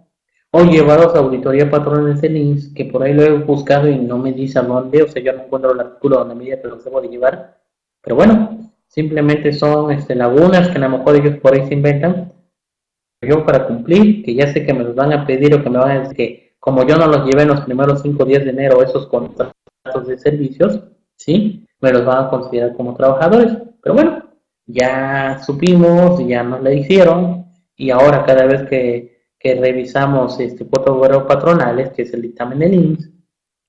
o llevados a auditoría patrones del INSS, que por ahí lo he buscado y no me dice a dónde, o sea, yo no encuentro el artículo donde me diga que los debo de llevar. Pero bueno, simplemente son lagunas que a lo mejor ellos por ahí se inventan. Yo para cumplir, que ya sé que me los van a pedir o que me van a decir que como yo no los llevé en los primeros 5 días de enero, esos contratos de servicios, ¿sí? Me los van a considerar como trabajadores. Pero bueno, ya supimos, ya nos la hicieron y ahora cada vez que revisamos cuotas patronales, que es el dictamen del INSS,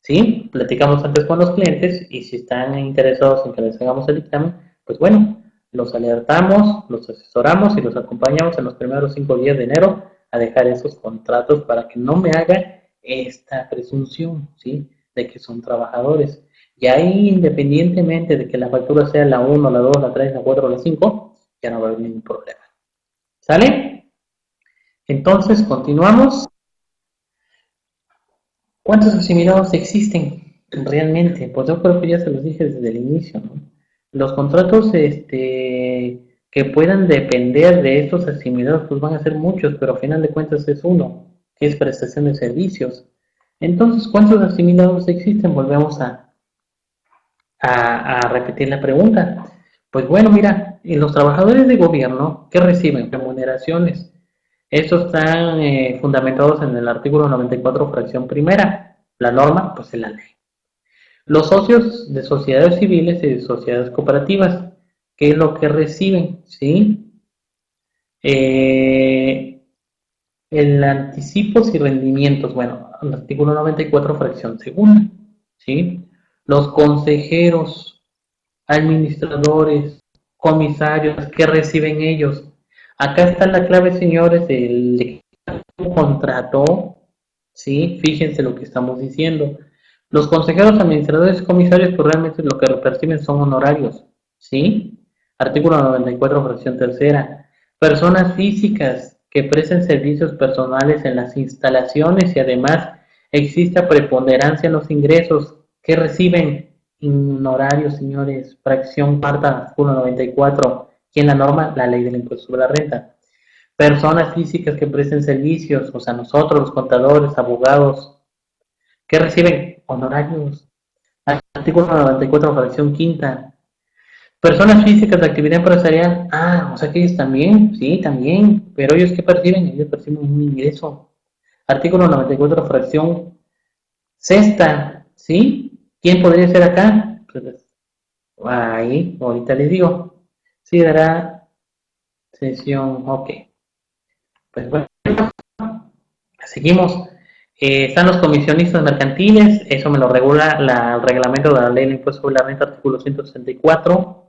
¿sí? Platicamos antes con los clientes y si están interesados en que les hagamos el dictamen, pues bueno, los alertamos, los asesoramos y los acompañamos en los primeros 5 días de enero a dejar esos contratos para que no me haga esta presunción, ¿sí? De que son trabajadores. Y ahí, independientemente de que la factura sea la 1, la 2, la 3, la 4 o la 5, ya no va a haber ningún problema. ¿Sale? Entonces, continuamos. ¿Cuántos asimilados existen realmente? Pues yo creo que ya se los dije desde el inicio, ¿no? Los contratos que puedan depender de estos asimilados pues van a ser muchos, pero al final de cuentas es uno, que es prestación de servicios. Entonces, ¿cuántos asimilados existen? Volvemos a repetir la pregunta. Pues bueno, mira, los trabajadores de gobierno que reciben remuneraciones, estos están fundamentados en el artículo 94, fracción primera. La norma, pues es la ley. Los socios de sociedades civiles y de sociedades cooperativas, ¿qué es lo que reciben? ¿Sí? Eh, el anticipos y rendimientos, bueno, el artículo 94, fracción segunda. ¿Sí? Los consejeros, administradores, comisarios, ¿qué reciben ellos? Acá está la clave, señores, el contrato, ¿sí? Fíjense lo que estamos diciendo. Los consejeros, administradores y comisarios, pues realmente lo que perciben son honorarios, ¿sí? Artículo 94, fracción tercera. Personas físicas que presten servicios personales en las instalaciones y además exista preponderancia en los ingresos que reciben honorarios, señores. Fracción cuarta, artículo 94. ¿Quién la norma? La ley del impuesto sobre la renta. Personas físicas que presten servicios, o sea, nosotros, los contadores, abogados, que reciben honorarios. Artículo 94, fracción quinta. Personas físicas de actividad empresarial. Ah, o sea que ellos también, sí, también. Pero ellos qué perciben? Ellos perciben un ingreso. Artículo 94, fracción sexta, ¿sí? ¿Quién podría ser acá? Pues, ahí, ahorita les digo. Sí, dará sesión, ok. Pues bueno, seguimos. Están los comisionistas mercantiles, eso me lo regula el reglamento de la ley del impuesto sobre la renta, artículo 164.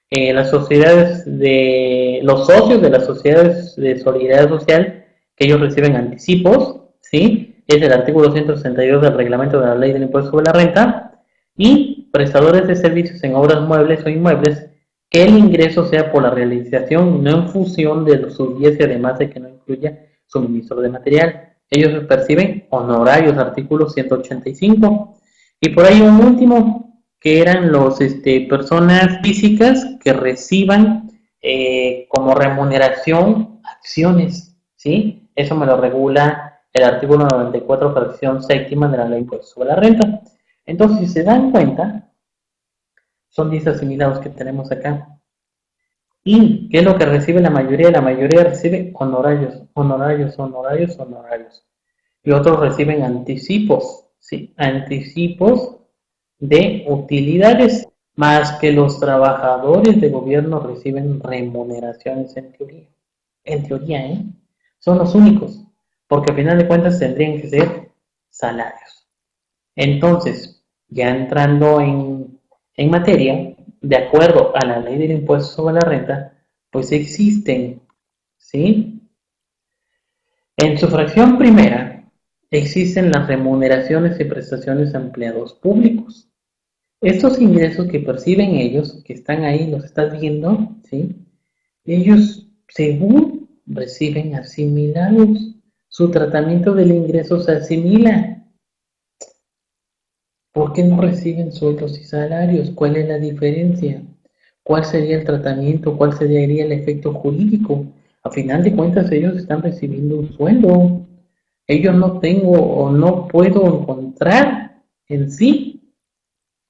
Las sociedades los socios de las sociedades de solidaridad social, que ellos reciben anticipos, ¿sí? es el artículo 162 del reglamento de la ley del impuesto sobre la renta, y prestadores de servicios en obras muebles o inmuebles, que el ingreso sea por la realización y no en función de su días y además de que no incluya suministro de material. Ellos perciben honorarios, artículo 185. Y por ahí un último, que eran los personas físicas que reciban como remuneración acciones, ¿sí? Eso me lo regula el artículo 94, fracción séptima de la ley de impuestos sobre la renta. Entonces, si se dan cuenta, son 10 asimilados que tenemos acá. ¿Y qué es lo que recibe la mayoría? La mayoría recibe honorarios, honorarios, honorarios, honorarios. Y otros reciben anticipos, ¿sí? Anticipos de utilidades, más que los trabajadores de gobierno reciben remuneraciones en teoría. En teoría, ¿eh? Son los únicos, porque al final de cuentas tendrían que ser salarios. Entonces, ya entrando en materia, de acuerdo a la ley del impuesto sobre la renta, pues existen, ¿sí? En su fracción primera, existen las remuneraciones y prestaciones a empleados públicos. Estos ingresos que perciben ellos, que están ahí, los estás viendo, ¿sí? Ellos, según reciben asimilados, su tratamiento del ingreso se asimila. ¿Por qué no reciben sueldos y salarios? ¿Cuál es la diferencia? ¿Cuál sería el tratamiento? ¿Cuál sería el efecto jurídico? A final de cuentas, ellos están recibiendo un sueldo. Ellos no tengo o no puedo encontrar en sí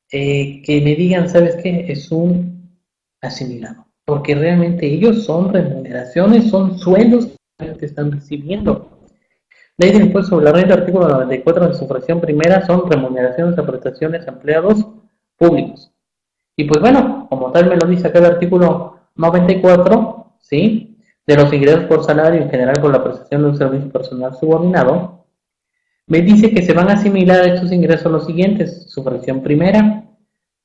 que me digan, ¿sabes qué? Es un asimilado. Porque realmente ellos son remuneraciones, son sueldos que están recibiendo. Ley del impuesto sobre la renta, artículo 94 de su fracción primera, son remuneraciones a prestaciones a empleados públicos. Y pues bueno, como tal me lo dice acá el artículo 94, ¿sí? De los ingresos por salario en general por la prestación de un servicio personal subordinado, me dice que se van a asimilar a estos ingresos los siguientes. Su fracción primera,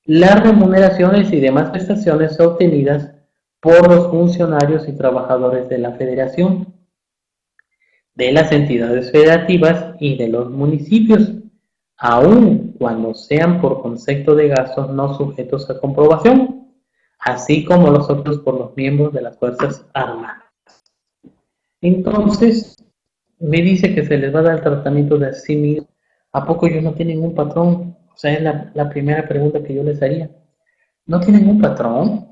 las remuneraciones y demás prestaciones obtenidas por los funcionarios y trabajadores de la federación, de las entidades federativas y de los municipios, aun cuando sean por concepto de gastos no sujetos a comprobación, así como los otros por los miembros de las Fuerzas Armadas. Entonces, me dice que se les va a dar el tratamiento de asimilación. ¿A poco ellos no tienen un patrón? O sea, es la primera pregunta que yo les haría. ¿No tienen un patrón?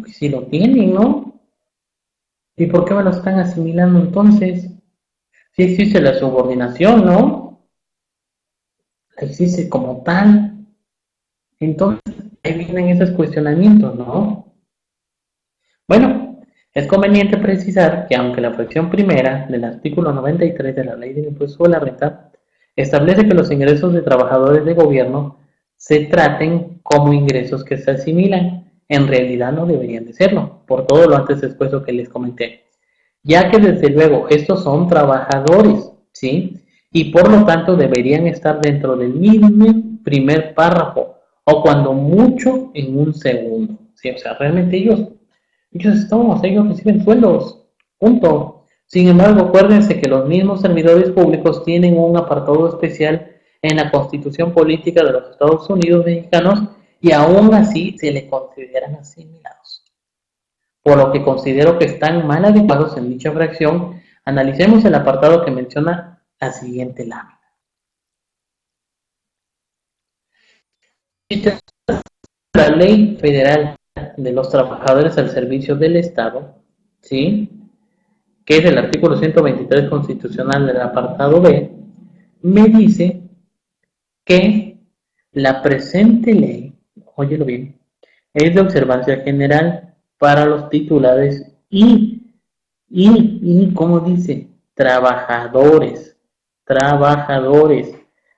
Si lo tienen, ¿no? ¿Y por qué me lo están asimilando entonces? Si existe la subordinación, ¿no? Existe como tal. Entonces, ahí vienen esos cuestionamientos, ¿no? Bueno, es conveniente precisar que aunque la fracción primera del artículo 93 de la Ley del Impuesto sobre la Renta establece que los ingresos de trabajadores de gobierno se traten como ingresos que se asimilan, en realidad no deberían de serlo, por todo lo antes expuesto que les comenté, ya que desde luego estos son trabajadores, ¿sí? Y por lo tanto deberían estar dentro del mismo primer párrafo, o cuando mucho en un segundo, ¿sí? O sea, realmente ellos reciben sueldos, punto. Sin embargo, acuérdense que los mismos servidores públicos tienen un apartado especial en la Constitución Política de los Estados Unidos Mexicanos y aún así se les consideran asimilados. Por lo que considero que están mal adecuados en dicha fracción, analicemos el apartado que menciona la siguiente lámina. La Ley Federal de los Trabajadores al Servicio del Estado, ¿sí? Que es el artículo 123 constitucional del apartado B, me dice que la presente ley, óyelo bien, es de observancia general para los titulares ¿cómo dice? Trabajadores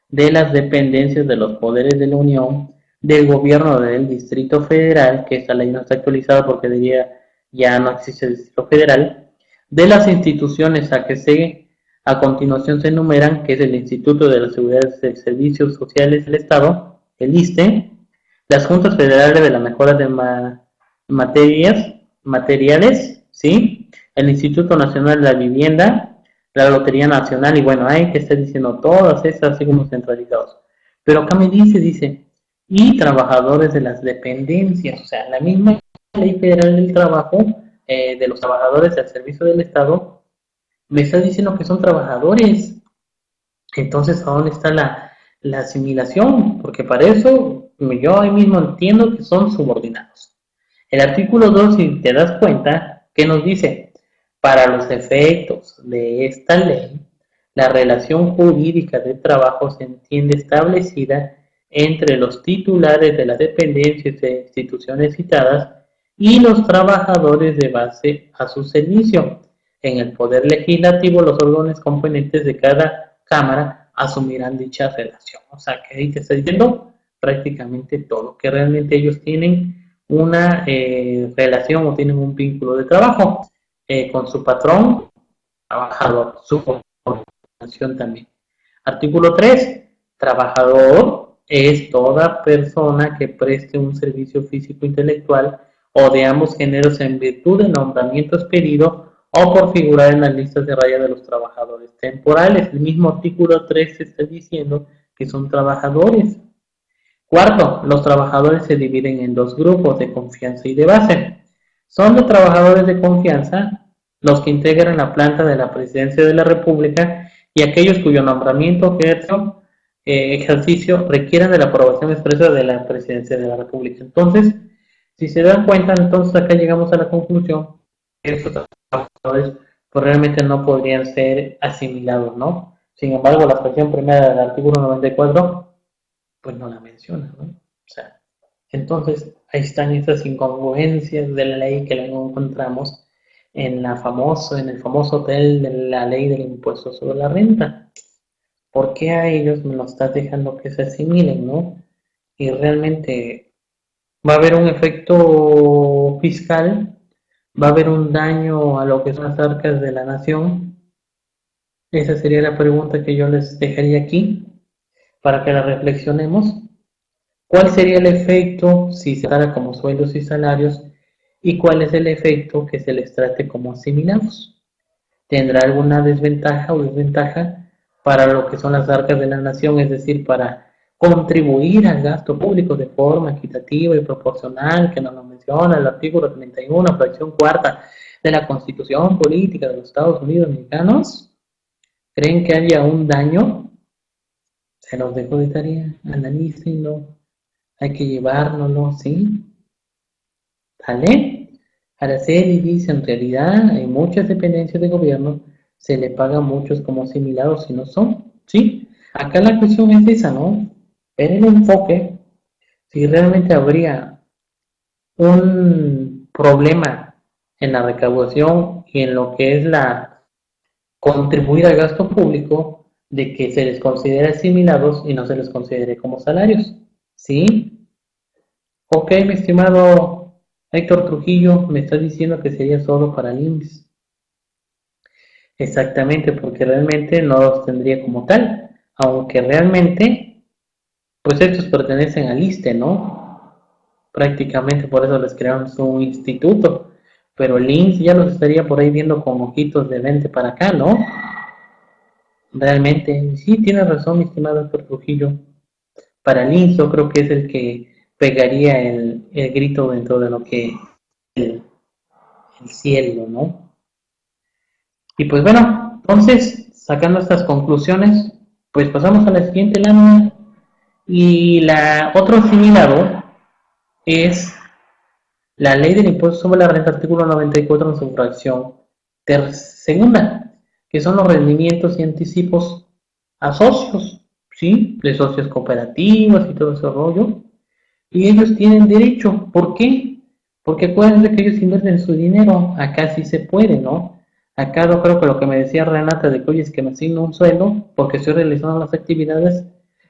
de las dependencias de los poderes de la Unión, del gobierno del Distrito Federal, que esta ley no está actualizada porque diría ya no existe el Distrito Federal, de las instituciones a continuación se enumeran, que es el Instituto de la Seguridad de Servicios Sociales del Estado, el ISSSTE, las Juntas Federales de la Mejora de Materiales, ¿sí? El Instituto Nacional de la Vivienda, la Lotería Nacional, y bueno, hay que estar diciendo todas esas, así como centralizados. Pero acá me dice, y trabajadores de las dependencias, o sea, la misma Ley Federal del Trabajo, de los trabajadores al servicio del Estado, me está diciendo que son trabajadores. Entonces, ¿a dónde está la asimilación? Porque para eso yo ahí mismo entiendo que son subordinados. El artículo 2, si te das cuenta, ¿qué nos dice? Para los efectos de esta ley, la relación jurídica de trabajo se entiende establecida entre los titulares de las dependencias de instituciones citadas y los trabajadores de base a su servicio. En el Poder Legislativo, los órganos componentes de cada Cámara asumirán dicha relación. O sea, que ahí te está diciendo prácticamente todo, que realmente ellos tienen una relación o tienen un vínculo de trabajo con su patrón, trabajador, su organización también. Artículo 3. Trabajador es toda persona que preste un servicio físico-intelectual o de ambos géneros en virtud de nombramiento expedido o por figurar en las listas de raya de los trabajadores temporales. El mismo artículo 3 está diciendo que son trabajadores. Cuarto, los trabajadores se dividen en dos grupos, de confianza y de base. Son los trabajadores de confianza los que integran la planta de la Presidencia de la República y aquellos cuyo nombramiento ejercicio requieran de la aprobación expresa de la Presidencia de la República. Entonces, si se dan cuenta, entonces acá llegamos a la conclusión que estos trabajadores pues realmente no podrían ser asimilados, ¿no? Sin embargo, la fracción primera del artículo 94 pues no la menciona, ¿no? O sea, entonces ahí están esas incongruencias de la ley que luego encontramos en el famoso hotel de la ley del impuesto sobre la renta. ¿Por qué a ellos me lo estás dejando que se asimilen, no? Y realmente va a haber un efecto fiscal, va a haber un daño a lo que son las arcas de la nación. Esa sería la pregunta que yo les dejaría aquí para que la reflexionemos. ¿Cuál sería el efecto si se tratara como sueldos y salarios? ¿Y cuál es el efecto que se les trate como asimilados? ¿Tendrá alguna desventaja o desventaja para lo que son las arcas de la nación? Es decir, para contribuir al gasto público de forma equitativa y proporcional, que nos lo menciona el artículo 31, fracción cuarta de la Constitución Política de los Estados Unidos Mexicanos. ¿Creen que haya un daño? Se los dejo de tarea, analícenlo. Hay que llevárnoslo, ¿sí? ¿Vale? Araceli dice, en realidad, en muchas dependencias de gobierno se le paga a muchos como asimilados si no son, ¿sí? Acá la cuestión es esa, ¿no? Ver el enfoque, si realmente habría un problema en la recaudación y en lo que es la contribuir al gasto público, de que se les considere asimilados y no se les considere como salarios, ¿sí? Ok, mi estimado Héctor Trujillo, me estás diciendo que sería solo para el IMSS. Exactamente, porque realmente no los tendría como tal, aunque realmente, pues estos pertenecen al ISSSTE, ¿no? Prácticamente por eso les crearon su instituto, pero el IMSS ya los estaría por ahí viendo con ojitos de vente para acá, ¿no? Realmente, sí, tienes razón, mi estimado Héctor Trujillo. Para el IMSS yo creo que es el que pegaría el grito dentro de lo que el, el cielo, ¿no? Y pues bueno, entonces, sacando estas conclusiones, pues pasamos a la siguiente lámina. Y la otro asimilado es la ley del impuesto sobre la renta, artículo 94 en su fracción segunda, que son los rendimientos y anticipos a socios, ¿sí? De socios cooperativas y todo ese rollo. Y ellos tienen derecho. ¿Por qué? Porque acuérdense que ellos invierten su dinero. Acá sí se puede, ¿no? Acá yo creo que lo que me decía Renata de que, oye, es que me asigno un sueldo porque estoy realizando las actividades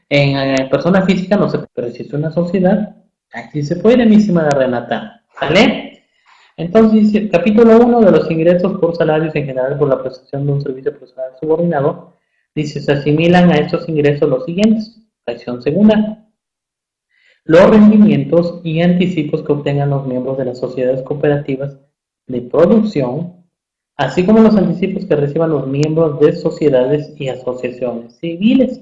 en persona física, no sé, pero si es una sociedad, aquí se puede, mi estimada Renata. ¿Vale? Entonces dice, capítulo 1 de los ingresos por salarios en general por la prestación de un servicio personal subordinado, dice, se asimilan a estos ingresos los siguientes. Fracción segunda, los rendimientos y anticipos que obtengan los miembros de las sociedades cooperativas de producción así como los anticipos que reciban los miembros de sociedades y asociaciones civiles.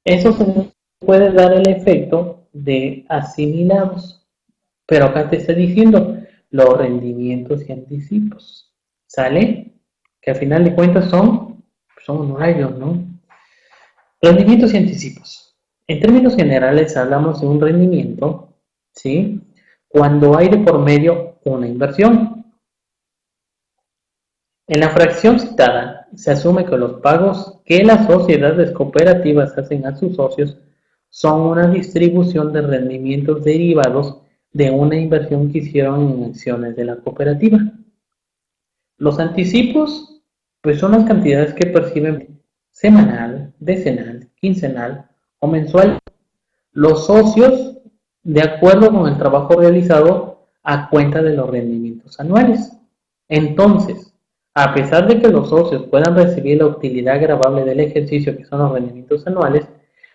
Eso se puede dar el efecto de asimilados, pero acá te está diciendo los rendimientos y anticipos, ¿sale? Que al final de cuentas son honorarios, ¿no? Rendimientos y anticipos. En términos generales hablamos de un rendimiento, ¿sí? Cuando hay de por medio una inversión. En la fracción citada, se asume que los pagos que las sociedades cooperativas hacen a sus socios son una distribución de rendimientos derivados de una inversión que hicieron en acciones de la cooperativa. Los anticipos, pues son las cantidades que perciben semanal, decenal, quincenal o mensual los socios de acuerdo con el trabajo realizado a cuenta de los rendimientos anuales. Entonces, a pesar de que los socios puedan recibir la utilidad gravable del ejercicio, que son los rendimientos anuales,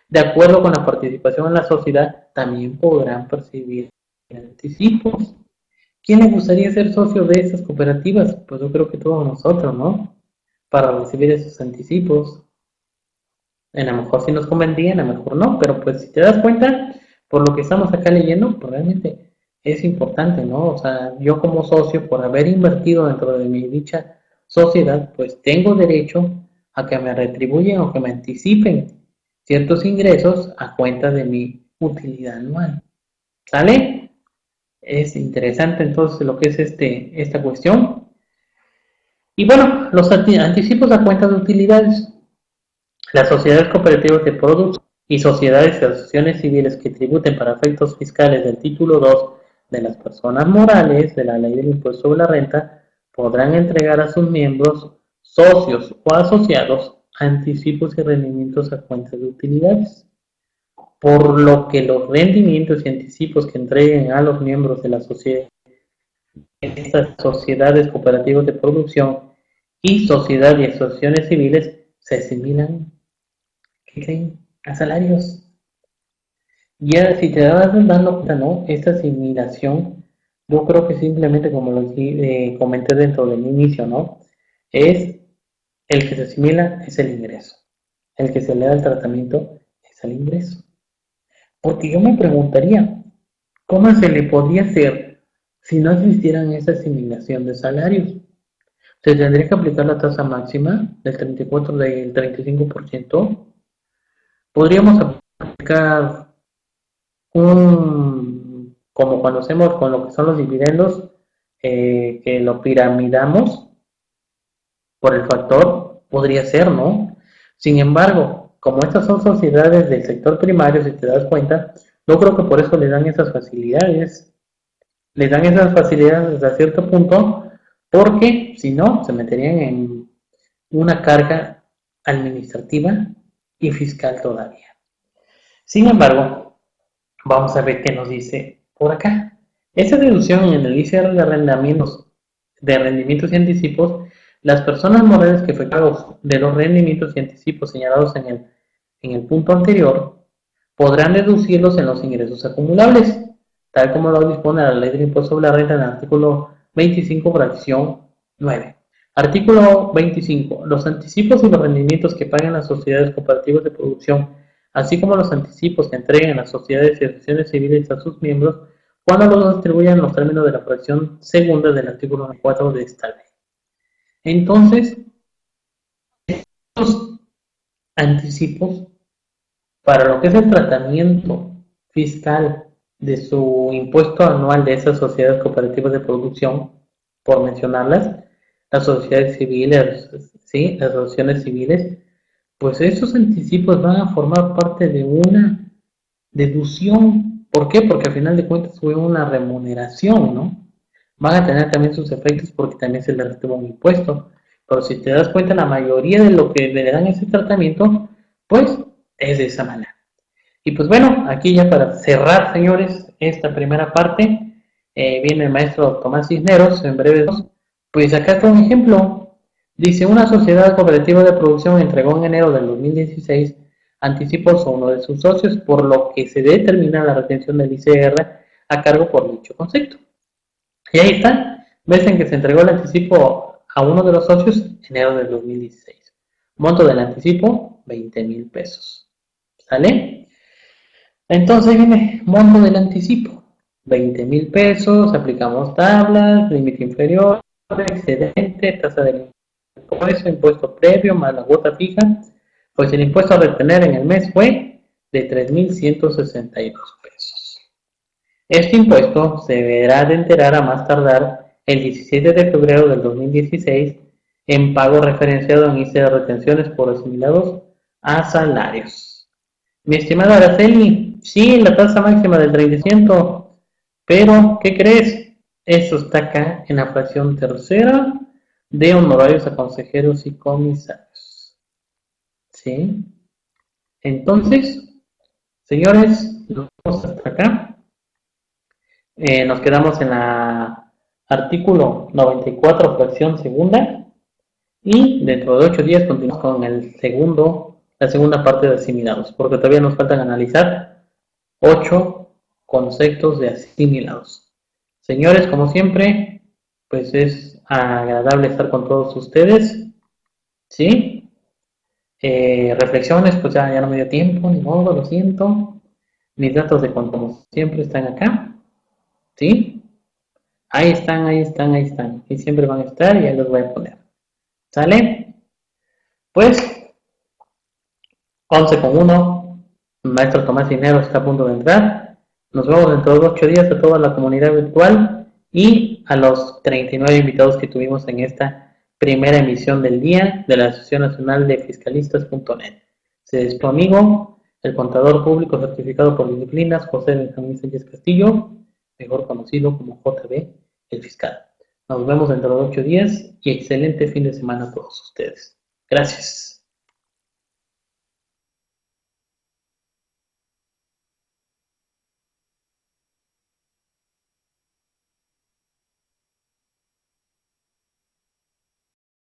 de acuerdo con la participación en la sociedad, también podrán percibir anticipos. ¿Quién le gustaría ser socio de estas cooperativas? Pues yo creo que todos nosotros, ¿no? Para recibir esos anticipos. A lo mejor sí nos convendría, a lo mejor no, pero pues si te das cuenta, por lo que estamos acá leyendo, pues realmente es importante, ¿no? O sea, yo como socio, por haber invertido dentro de mi dicha sociedad, pues tengo derecho a que me retribuyan o que me anticipen ciertos ingresos a cuenta de mi utilidad anual. ¿Sale? Es interesante entonces lo que es esta cuestión. Y bueno, los anticipos a cuenta de utilidades. Las sociedades cooperativas de producción y sociedades y asociaciones civiles que tributen para efectos fiscales del título 2 de las personas morales de la Ley del Impuesto sobre la Renta podrán entregar a sus miembros, socios o asociados anticipos y rendimientos a cuenta de utilidades, por lo que los rendimientos y anticipos que entreguen a los miembros de la sociedad, estas sociedades cooperativas de producción y sociedades y asociaciones civiles se asimilan, ¿qué creen? A salarios. Ya si te vas dando cuenta, ¿no? Esta asimilación, yo creo que simplemente como lo comenté dentro del inicio, ¿no? Es el que se asimila es el ingreso. El que se le da el tratamiento es el ingreso. Porque yo me preguntaría, ¿cómo se le podría hacer si no existieran esa asimilación de salarios? Se tendría que aplicar la tasa máxima del 34, del 35%. Podríamos aplicar como cuando hacemos con lo que son los dividendos, que lo piramidamos por el factor, podría ser, ¿no? Sin embargo, como estas son sociedades del sector primario, si te das cuenta, yo creo que por eso le dan esas facilidades. Les dan esas facilidades hasta cierto punto, porque si no, se meterían en una carga administrativa y fiscal todavía. Sin embargo, vamos a ver qué nos dice por acá. Esta deducción en el ICR de rendimientos y anticipos, las personas morales que efectuados de los rendimientos y anticipos señalados en el punto anterior podrán deducirlos en los ingresos acumulables, tal como lo dispone la Ley del Impuesto sobre la Renta en el artículo 25, fracción 9. Artículo 25. Los anticipos y los rendimientos que pagan las sociedades cooperativas de producción, así como los anticipos que entreguen las sociedades y asociaciones civiles a sus miembros, cuando los distribuyan en los términos de la fracción segunda del artículo 4 de esta ley. Entonces, estos anticipos, para lo que es el tratamiento fiscal de su impuesto anual de esas sociedades cooperativas de producción, por mencionarlas, las sociedades civiles, ¿sí? Las asociaciones civiles, pues esos anticipos van a formar parte de una deducción. ¿Por qué? Porque al final de cuentas fue una remuneración, ¿no? Van a tener también sus efectos porque también se les retuvo un impuesto. Pero si te das cuenta, la mayoría de lo que le dan ese tratamiento, pues es de esa manera. Y pues bueno, aquí ya para cerrar, señores, esta primera parte, viene el maestro Tomás Cisneros, en breve, pues acá está un ejemplo. Dice, una sociedad cooperativa de producción entregó en enero del 2016 anticipos a uno de sus socios, por lo que se determina la retención del ICR a cargo por dicho concepto. Y ahí está, ves en que se entregó el anticipo a uno de los socios enero del 2016. Monto del anticipo, 20,000 pesos. ¿Sale? Entonces viene monto del anticipo, 20,000 pesos, aplicamos tablas, límite inferior, excedente, tasa de impuesto previo más la cuota fija, pues el impuesto a retener en el mes fue de 3,162 pesos. Este impuesto se deberá de enterar a más tardar el 17 de febrero del 2016 en pago referenciado en índice de retenciones por asimilados a salarios. Mi estimada Araceli, sí, la tasa máxima del 30%, pero ¿qué crees? Esto está acá en la fracción tercera de honorarios a consejeros y comisarios. ¿Sí? Entonces, señores, nos vamos hasta acá. Nos quedamos en la artículo 94, fracción segunda, y dentro de 8 días continuamos con la segunda parte de asimilados, porque todavía nos faltan analizar 8 conceptos de asimilados. Señores, como siempre, pues es agradable estar con todos ustedes, ¿sí? Reflexiones, pues ya no me dio tiempo, ni modo, lo siento. Mis datos de contacto, como siempre, están acá, ¿sí? Ahí están, ahí están, ahí están. Y siempre van a estar y ahí los voy a poner. ¿Sale? Pues 11:1. Maestro Tomás Cineros está a punto de entrar. Nos vemos dentro de 8 días a toda la comunidad virtual y a los 39 invitados que tuvimos en esta primera emisión del día de la Asociación Nacional de Fiscalistas.net. Se es tu amigo, el contador público certificado por disciplinas, José Benjamín Sánchez Castillo, mejor conocido como JB, el fiscal. Nos vemos dentro de 8 días y excelente fin de semana a todos ustedes. Gracias.